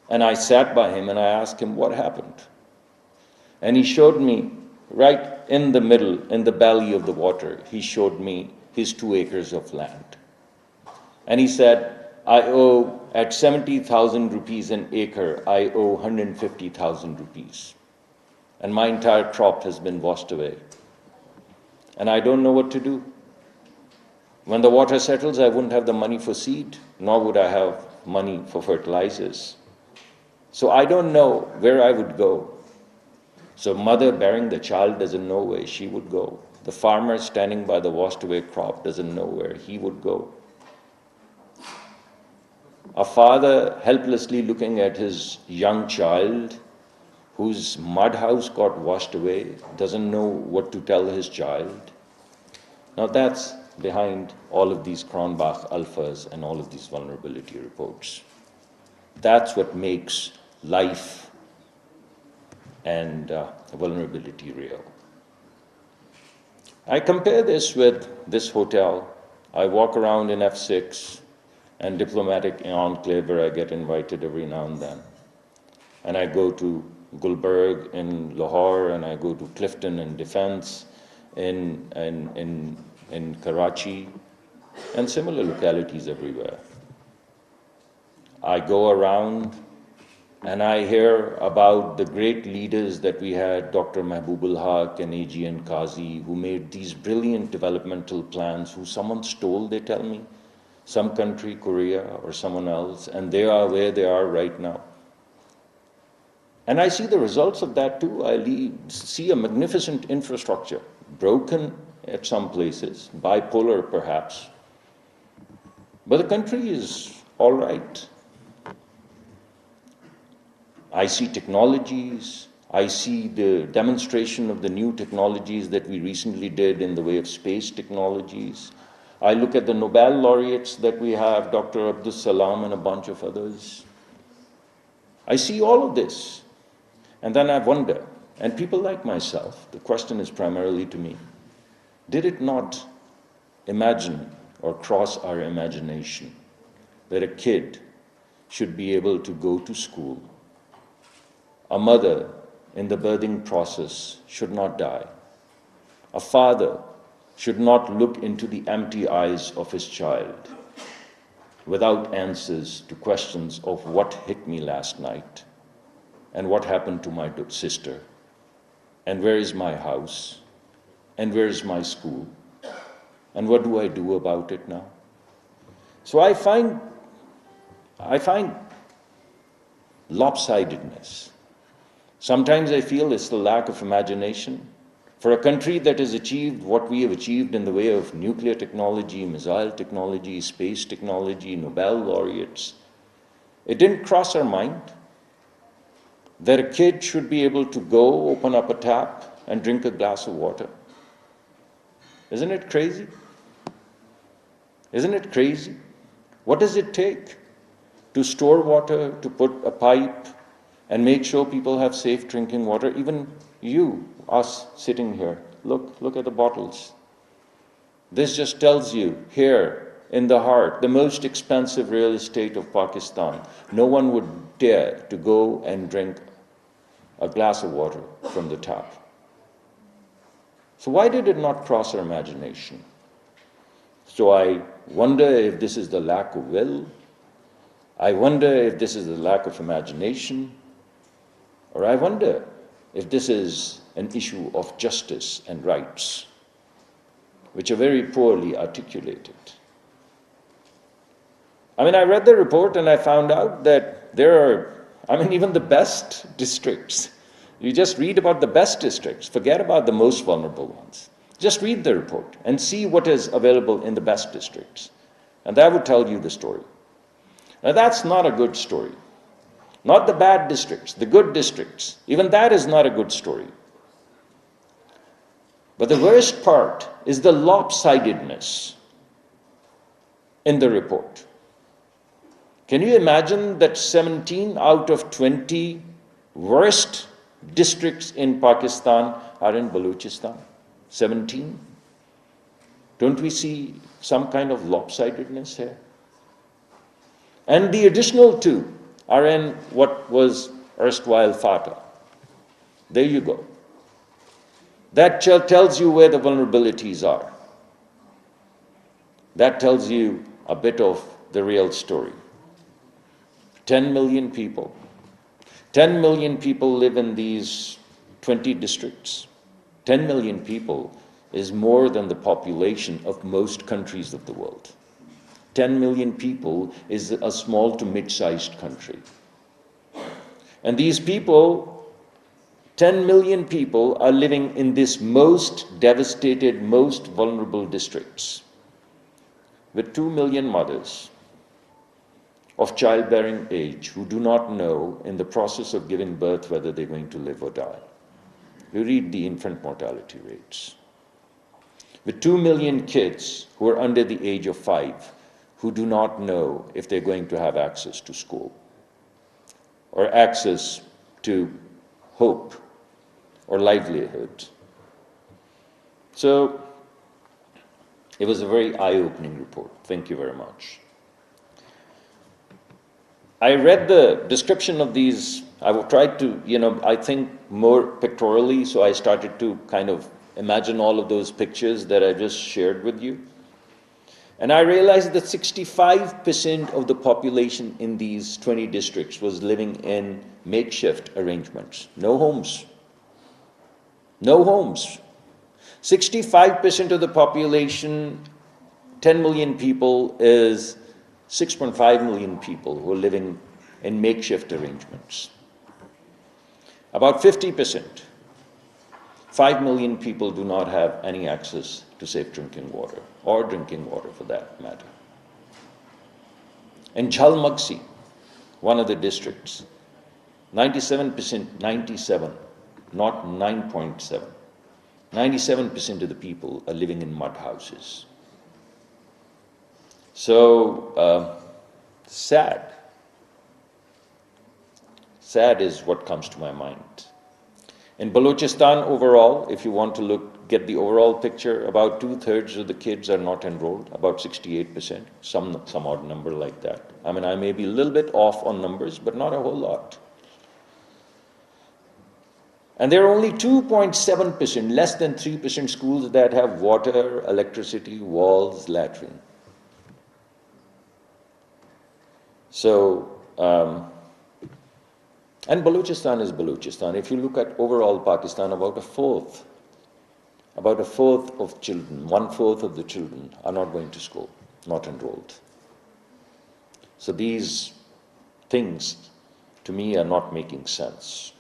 And I sat by him and I asked him what happened. And he showed me right in the middle, in the belly of the water, he showed me his 2 acres of land. And he said, I owe, at 70,000 rupees an acre, I owe 150,000 rupees. And my entire crop has been washed away. And I don't know what to do. When the water settles, I wouldn't have the money for seed, nor would I have money for fertilizers. So I don't know where I would go. So mother bearing the child doesn't know where she would go. The farmer standing by the washed away crop doesn't know where he would go. A father helplessly looking at his young child whose mud house got washed away doesn't know what to tell his child. Now that's behind all of these Cronbach alphas and all of these vulnerability reports. That's what makes life and vulnerability real. I compare this with this hotel. I walk around in F6 and Diplomatic Enclave where I get invited every now and then. And I go to Gulberg in Lahore, and I go to Clifton in Defense in Karachi, and similar localities everywhere. I go around and I hear about the great leaders that we had, Dr. Mahbubul Haq and A.G.N. Qazi, who made these brilliant developmental plans, who someone stole, they tell me, some country, Korea or someone else, and they are where they are right now. And I see the results of that too. I see a magnificent infrastructure, broken at some places, bipolar perhaps, but the country is all right. I see technologies, I see the demonstration of the new technologies that we recently did in the way of space technologies. I look at the Nobel laureates that we have, Dr. Abdus Salam and a bunch of others. I see all of this, and then I wonder, and people like myself, the question is primarily to me, did it not imagine or cross our imagination that a kid should be able to go to school? A mother in the birthing process should not die. A father should not look into the empty eyes of his child without answers to questions of what hit me last night, and what happened to my sister, and where is my house, and where is my school, and what do I do about it now? So I find lopsidedness. Sometimes I feel it's the lack of imagination. For a country that has achieved what we have achieved in the way of nuclear technology, missile technology, space technology, Nobel laureates, it didn't cross our mind that a kid should be able to go open up a tap and drink a glass of water. Isn't it crazy? Isn't it crazy? What does it take to store water, to put a pipe, and make sure people have safe drinking water? Even you, us sitting here, look at the bottles. This just tells you, here in the heart, the most expensive real estate of Pakistan, no one would dare to go and drink a glass of water from the tap. So why did it not cross our imagination? So I wonder if this is the lack of will. I wonder if this is the lack of imagination. Or I wonder if this is an issue of justice and rights, which are very poorly articulated. I read the report and I found out that there are, even the best districts. You just read about the best districts, forget about the most vulnerable ones. Just read the report and see what is available in the best districts. And that would tell you the story. Now that's not a good story. Not the bad districts, the good districts. Even that is not a good story. But the worst part is the lopsidedness in the report. Can you imagine that 17 out of 20 worst districts in Pakistan are in Balochistan? 17? Don't we see some kind of lopsidedness here? And the additional two, are in what was erstwhile FATA. There you go. That tells you where the vulnerabilities are. That tells you a bit of the real story. 10 million people. 10 million people live in these 20 districts. 10 million people is more than the population of most countries of the world. 10 million people is a small to mid-sized country. And these people, 10 million people, are living in this most devastated, most vulnerable districts, with 2 million mothers of childbearing age who do not know in the process of giving birth whether they're going to live or die. You read the infant mortality rates. With 2 million kids who are under the age of 5 who do not know if they're going to have access to school or access to hope or livelihood. So it was a very eye-opening report. Thank you very much. I read the description of these. I tried to, I think more pictorially, so I started to kind of imagine all of those pictures that I just shared with you. And I realized that 65% of the population in these 20 districts was living in makeshift arrangements. No homes. No homes. 65% of the population, 10 million people, is 6.5 million people who are living in makeshift arrangements. About 50%, 5 million people do not have any access to safe drinking water, or drinking water for that matter. In Jhalmaxi, one of the districts, 97%, 97, not 9.7, 97% of the people are living in mud houses. So, sad. Sad is what comes to my mind. In Balochistan overall, if you want to get the overall picture, about 2/3 of the kids are not enrolled, about 68%, some odd number like that. I mean, I may be a little bit off on numbers, but not a whole lot. And there are only 2.7%, less than 3% schools that have water, electricity, walls, latrine. So, and Balochistan is Balochistan. If you look at overall Pakistan, about a fourth of children, 1/4 of the children are not going to school, not enrolled. So these things, to me, are not making sense.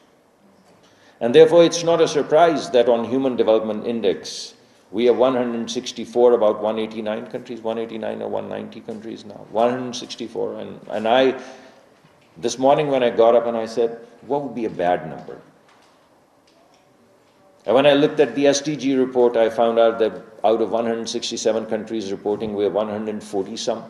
And therefore, it's not a surprise that on Human Development Index, we are 164, about 189 countries, 189 or 190 countries now, 164. And I, this morning when I got up and I said, what would be a bad number? And when I looked at the SDG report, I found out that out of 167 countries reporting, we are 140 some.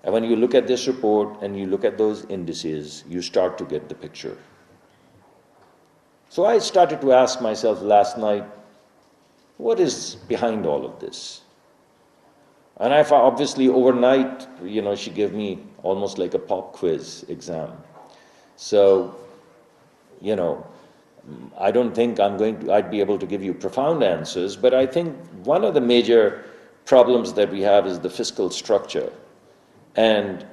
And when you look at this report and you look at those indices, you start to get the picture. So I started to ask myself last night, what is behind all of this? And I found, obviously overnight, she gave me almost like a pop quiz exam. So, I don't think I'd be able to give you profound answers, but I think one of the major problems that we have is the fiscal structure and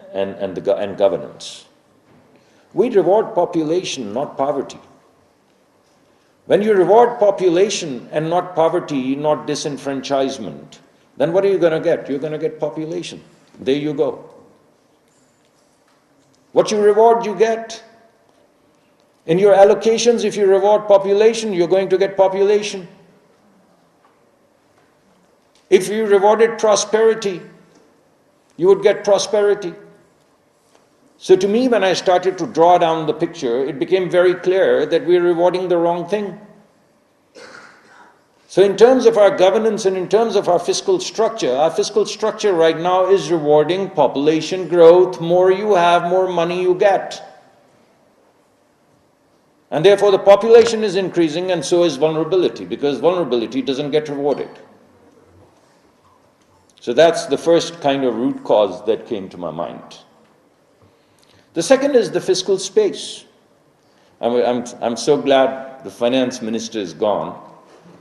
governance. We reward population, not poverty. When you reward population and not poverty, not disenfranchisement, then what are you going to get? You're going to get population. There you go. What you reward, you get. In your allocations, if you reward population, you're going to get population. If you rewarded prosperity, you would get prosperity. So to me, when I started to draw down the picture, it became very clear that we're rewarding the wrong thing. So in terms of our governance and in terms of our fiscal structure right now is rewarding population growth. More you have, more money you get. And therefore the population is increasing and so is vulnerability, because vulnerability doesn't get rewarded. So that's the first kind of root cause that came to my mind. The second is the fiscal space. I'm so glad the finance minister is gone,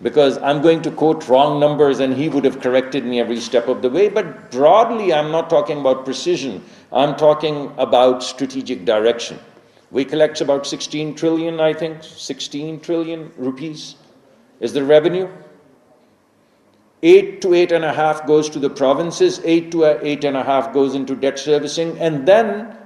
because I'm going to quote wrong numbers and he would have corrected me every step of the way. But broadly, I'm not talking about precision. I'm talking about strategic direction. We collect about 16 trillion, I think, 16 trillion rupees is the revenue. 8 to 8.5 goes to the provinces, 8 to 8.5 goes into debt servicing, and then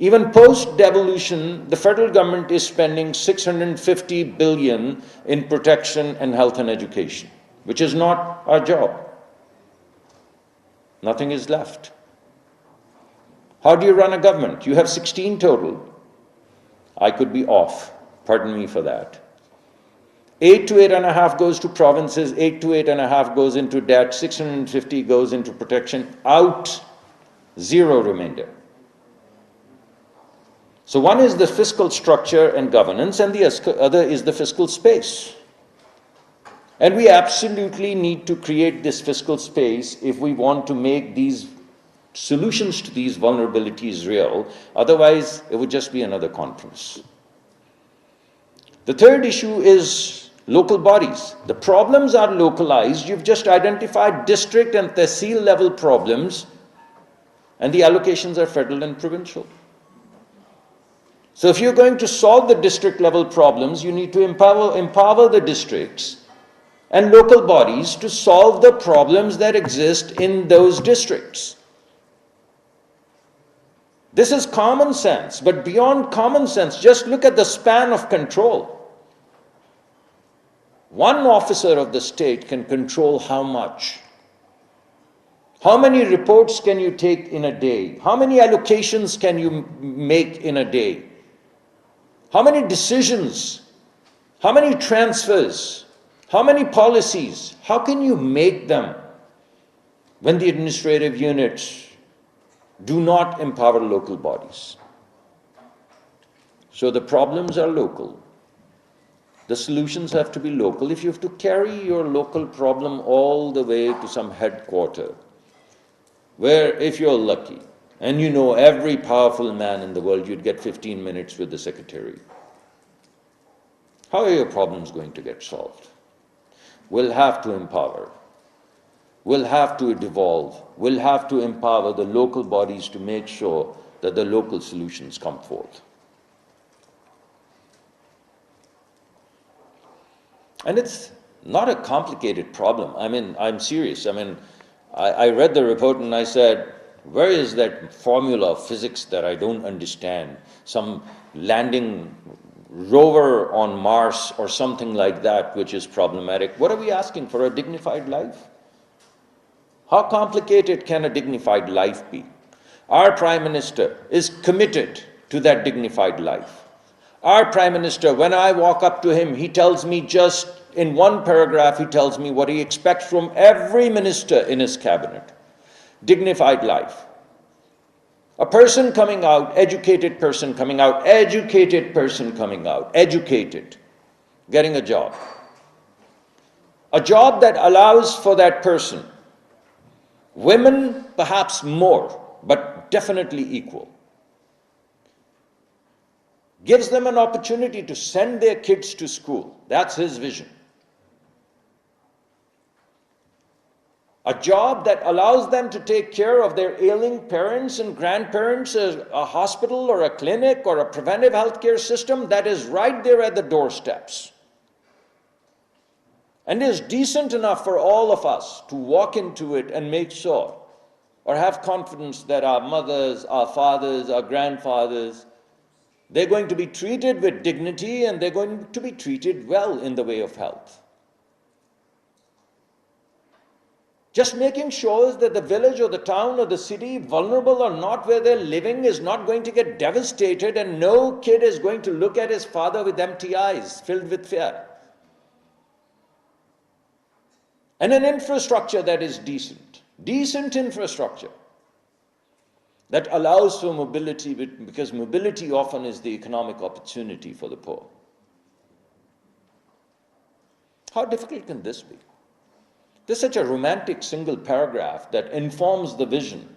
even post-devolution, the federal government is spending 650 billion in protection and health and education, which is not our job. Nothing is left. How do you run a government? You have 16 total. I could be off, pardon me for that. 8 to 8.5 goes to provinces, 8 to 8.5 goes into debt, 650 goes into protection, out, zero remainder. So one is the fiscal structure and governance, and the other is the fiscal space. And we absolutely need to create this fiscal space if we want to make these solutions to these vulnerabilities real. Otherwise, it would just be another conference. The third issue is local bodies. The problems are localized. You've just identified district and tehsil level problems, and the allocations are federal and provincial. So if you're going to solve the district level problems, you need to empower the districts and local bodies to solve the problems that exist in those districts. This is common sense, but beyond common sense, just look at the span of control. One officer of the state can control how much? How many reports can you take in a day? How many allocations can you make in a day? How many decisions? How many transfers? How many policies? How can you make them when the administrative units do not empower local bodies? So the problems are local. The solutions have to be local. If you have to carry your local problem all the way to some headquarter, where if you're lucky, and you know every powerful man in the world, you'd get 15 minutes with the secretary. How are your problems going to get solved? We'll have to empower. We'll have to devolve. We'll have to empower the local bodies to make sure that the local solutions come forth. And it's not a complicated problem. I'm serious. I read the report and I said, where is that formula of physics that I don't understand? Some landing rover on Mars or something like that, which is problematic. What are we asking for? A dignified life? How complicated can a dignified life be? Our Prime Minister is committed to that dignified life. Our Prime Minister, when I walk up to him, he tells me just in one paragraph, he tells me what he expects from every minister in his cabinet. Dignified life. A person coming out, educated person coming out, educated person coming out, educated, getting a job. A job that allows for that person, women perhaps more, but definitely equal. Gives them an opportunity to send their kids to school. That's his vision. A job that allows them to take care of their ailing parents and grandparents, a hospital or a clinic or a preventive healthcare system that is right there at the doorsteps. And is decent enough for all of us to walk into it and make sure, or have confidence that our mothers, our fathers, our grandfathers, they're going to be treated with dignity and they're going to be treated well in the way of health. Just making sure that the village or the town or the city, vulnerable or not, where they're living is not going to get devastated, and no kid is going to look at his father with empty eyes, filled with fear. And an infrastructure that is decent infrastructure that allows for mobility, because mobility often is the economic opportunity for the poor. How difficult can this be? There's such a romantic single paragraph that informs the vision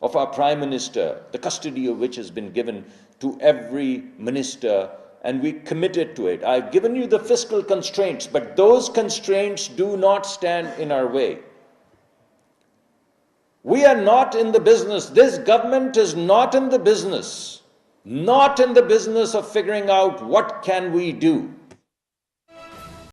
of our Prime Minister, the custody of which has been given to every minister, and we committed to it. I've given you the fiscal constraints, but those constraints do not stand in our way. We are not in the business, this government is not in the business of figuring out what can we do.